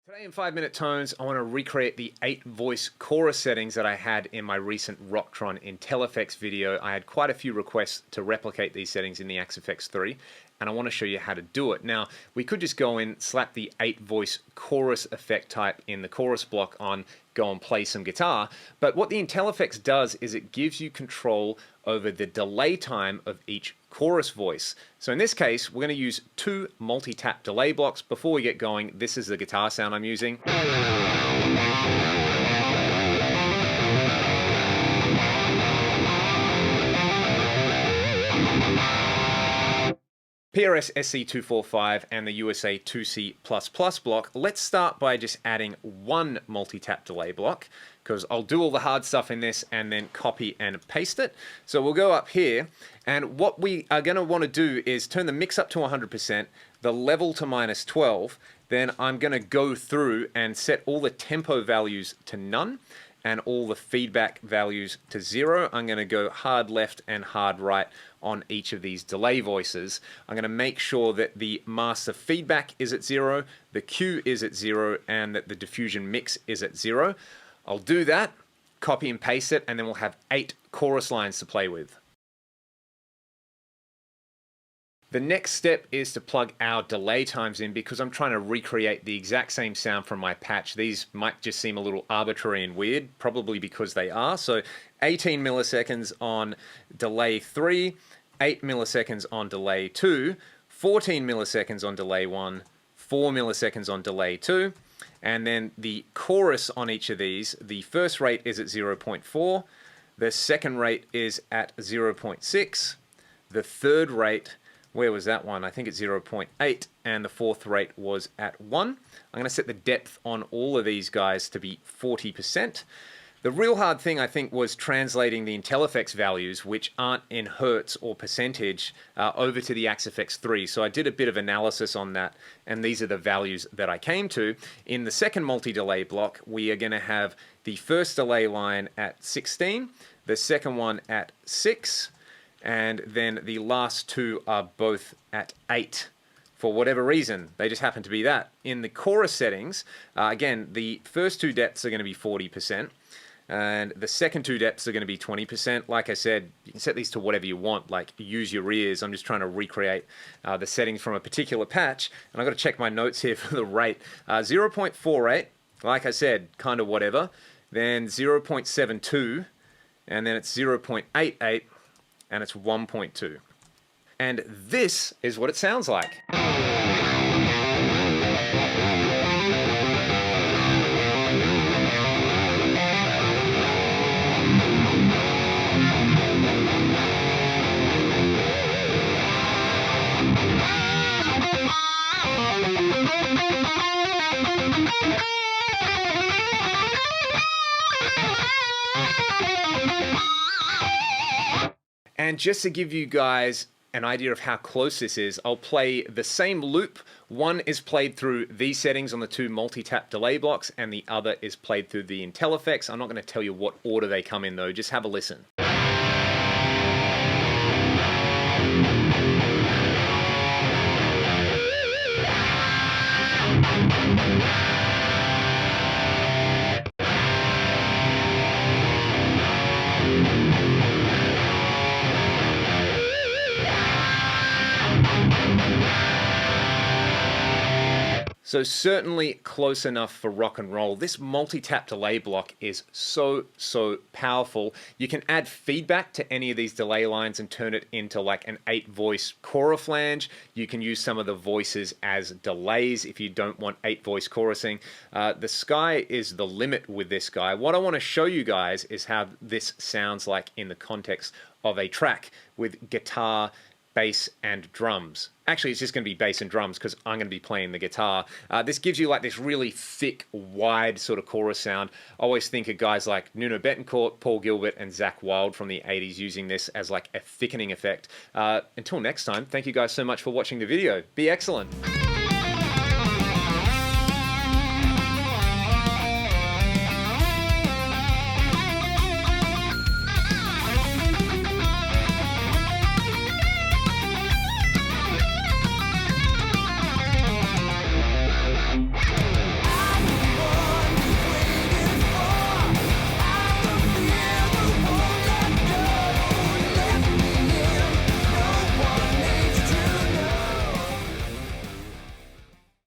Today in 5-minute tones, I want to recreate the 8-voice chorus settings that I had in my recent Rocktron Intellifex video. I had quite a few requests to replicate these settings in the Axe-Fx 3, and I want to show you how to do it. Now, we could just go in, slap the 8-voice chorus effect type in the chorus block on, go and play some guitar, but what the Intellifex does is it gives you control over the delay time of each chorus voice. So in this case, we're going to use 2 multi-tap delay blocks. Before we get going, this is the guitar sound I'm using. PRS SC245 and the USA 2C++ block. Let's start by just adding 1 multi-tap delay block, because I'll do all the hard stuff in this and then copy and paste it. So we'll go up here, and what we are going to want to do is turn the mix up to 100%, the level to -12, then I'm going to go through and set all the tempo values to none, and all the feedback values to 0. I'm going to go hard left and hard right on each of these delay voices. I'm going to make sure that the master feedback is at 0, the Q is at 0, and that the diffusion mix is at 0. I'll do that, copy and paste it, and then we'll have 8 chorus lines to play with. The next step is to plug our delay times in, because I'm trying to recreate the exact same sound from my patch. These might just seem a little arbitrary and weird, probably because they are. So 18 milliseconds on delay 3, 8 milliseconds on delay 2, 14 milliseconds on delay 1, 4 milliseconds on delay 2, and then the chorus on each of these, the first rate is at 0.4, the second rate is at 0.6, the third rate, where was that one? I think it's 0.8, and the fourth rate was at 1. I'm going to set the depth on all of these guys to be 40%. The real hard thing, I think, was translating the Intellifex values, which aren't in hertz or percentage, over to the Axe-Fx 3. So I did a bit of analysis on that, and these are the values that I came to. In the second multi-delay block, we are going to have the first delay line at 16, the second one at 6, and then the last 2 are both at 8. For whatever reason, they just happen to be that. In the chorus settings, again, the first 2 depths are going to be 40%, and the second 2 depths are going to be 20%. Like I said, you can set these to whatever you want, like use your ears. I'm just trying to recreate the settings from a particular patch, and I've got to check my notes here for the rate. 0.48, like I said, kind of whatever. Then 0.72, and then it's 0.88, and it's 1.2. And this is what it sounds like. And just to give you guys an idea of how close this is, I'll play the same loop. One is played through these settings on the 2 multi-tap delay blocks, and the other is played through the Intellifex. I'm not going to tell you what order they come in though, just have a listen. So certainly close enough for rock and roll. This multi-tap delay block is so powerful. You can add feedback to any of these delay lines and turn it into like an 8-voice choroflange. You can use some of the voices as delays if you don't want 8-voice chorusing. The sky is the limit with this guy. What I want to show you guys is how this sounds like in the context of a track with guitar, bass, and drums. Actually, it's just going to be bass and drums because I'm going to be playing the guitar. This gives you like this really thick, wide sort of chorus sound. I always think of guys like Nuno Bettencourt, Paul Gilbert, and Zakk Wylde from the 80s using this as like a thickening effect. Until next time, thank you guys so much for watching the video. Be excellent.